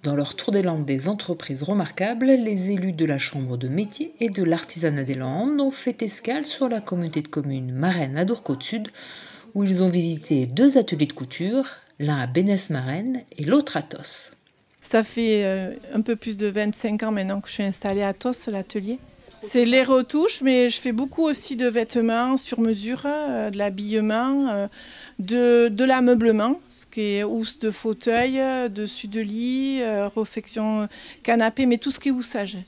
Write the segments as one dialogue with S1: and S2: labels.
S1: Dans leur tour des Landes des entreprises remarquables, les élus de la Chambre de métier et de l'artisanat des Landes ont fait escale sur la communauté de communes Marennes à Dourcos-Sud, où ils ont visité 2 ateliers de couture, l'un à Bénesse-Marennes et l'autre à Tos.
S2: Ça fait un peu plus de 25 ans maintenant que je suis installée à Tos, l'atelier. C'est les retouches, mais je fais beaucoup aussi de vêtements sur mesure, de l'habillement, de l'ameublement, ce qui est housse de fauteuil, dessus de lit, réfection canapé, mais tout ce qui est houssage,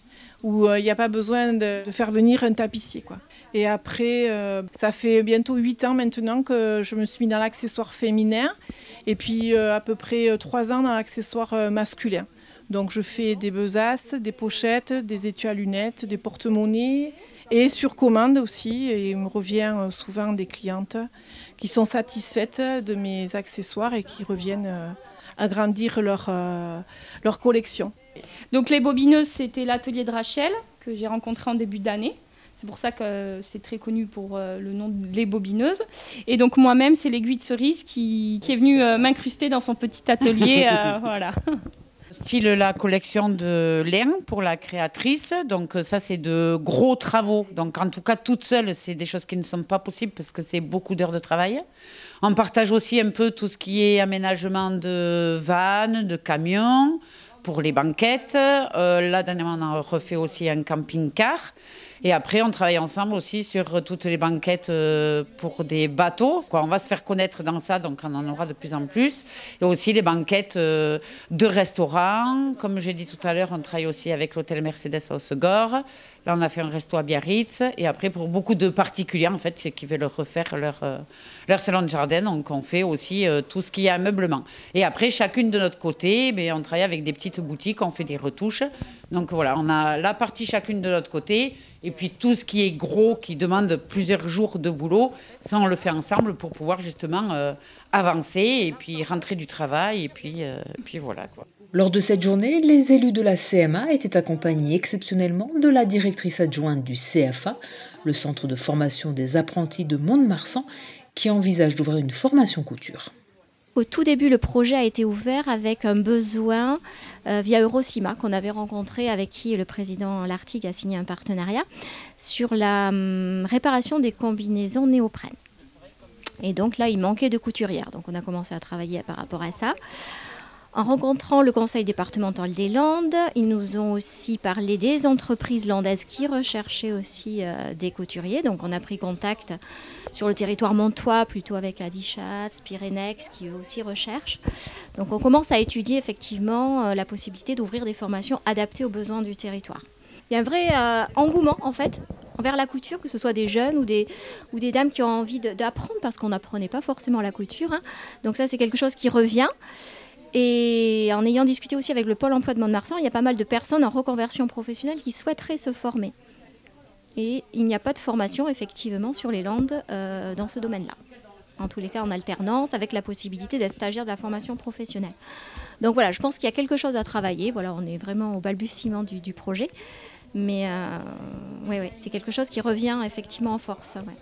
S2: où il n'y a pas besoin de faire venir un tapissier, quoi. Et après, ça fait bientôt 8 ans maintenant que je me suis mis dans l'accessoire féminin, et puis à peu près 3 ans dans l'accessoire masculin. Donc je fais des besaces, des pochettes, des étuis à lunettes, des porte-monnaies et sur commande aussi. Et il me revient souvent des clientes qui sont satisfaites de mes accessoires et qui reviennent agrandir leur collection.
S3: Donc les bobineuses, c'était l'atelier de Rachel que j'ai rencontré en début d'année. C'est pour ça que c'est très connu pour le nom de Les Bobineuses. Et donc moi-même, c'est l'aiguille de cerise qui est venue m'incruster dans son petit atelier. Voilà.
S4: Style la collection de lin pour la créatrice. Donc ça, c'est de gros travaux. Donc en tout cas, toute seule, c'est des choses qui ne sont pas possibles parce que c'est beaucoup d'heures de travail. On partage aussi un peu tout ce qui est aménagement de vannes, de camions pour les banquettes. Là, dernièrement, on a refait aussi un camping-car. Et après, on travaille ensemble aussi sur toutes les banquettes pour des bateaux. On va se faire connaître dans ça, donc on en aura de plus en plus. Et aussi les banquettes de restaurants. Comme j'ai dit tout à l'heure, on travaille aussi avec l'hôtel Mercedes à Hossegor. Là, on a fait un resto à Biarritz. Et après, pour beaucoup de particuliers, en fait, qui veulent refaire leur salon de jardin, donc on fait aussi tout ce qui est ameublement. Et après, chacune de notre côté, on travaille avec des petites boutiques, on fait des retouches. Donc voilà, on a la partie chacune de notre côté. Et puis tout ce qui est gros, qui demande plusieurs jours de boulot, ça on le fait ensemble pour pouvoir justement avancer et puis rentrer du travail et puis voilà, quoi.
S1: Lors de cette journée, les élus de la CMA étaient accompagnés exceptionnellement de la directrice adjointe du CFA, le centre de formation des apprentis de Mont-de-Marsan, qui envisage d'ouvrir une formation couture.
S5: Au tout début, le projet a été ouvert avec un besoin via Eurocima qu'on avait rencontré, avec qui le président Lartigue a signé un partenariat sur la réparation des combinaisons néoprène. Et donc là, il manquait de couturières. Donc on a commencé à travailler par rapport à ça. En rencontrant le conseil départemental des Landes, ils nous ont aussi parlé des entreprises landaises qui recherchaient aussi des couturiers. Donc on a pris contact sur le territoire montois, plutôt avec Adichat, Pyrenex, qui eux aussi recherchent. Donc on commence à étudier effectivement la possibilité d'ouvrir des formations adaptées aux besoins du territoire. Il y a un vrai engouement en fait envers la couture, que ce soit des jeunes ou des dames qui ont envie d'apprendre, parce qu'on n'apprenait pas forcément la couture, hein. Donc ça, c'est quelque chose qui revient. Et en ayant discuté aussi avec le Pôle emploi de Mont-de-Marsan, il y a pas mal de personnes en reconversion professionnelle qui souhaiteraient se former. Et il n'y a pas de formation effectivement sur les Landes dans ce domaine-là. En tous les cas en alternance, avec la possibilité d'être stagiaire de la formation professionnelle. Donc voilà, je pense qu'il y a quelque chose à travailler. Voilà, on est vraiment au balbutiement du projet. Mais ouais, c'est quelque chose qui revient effectivement en force. Ouais.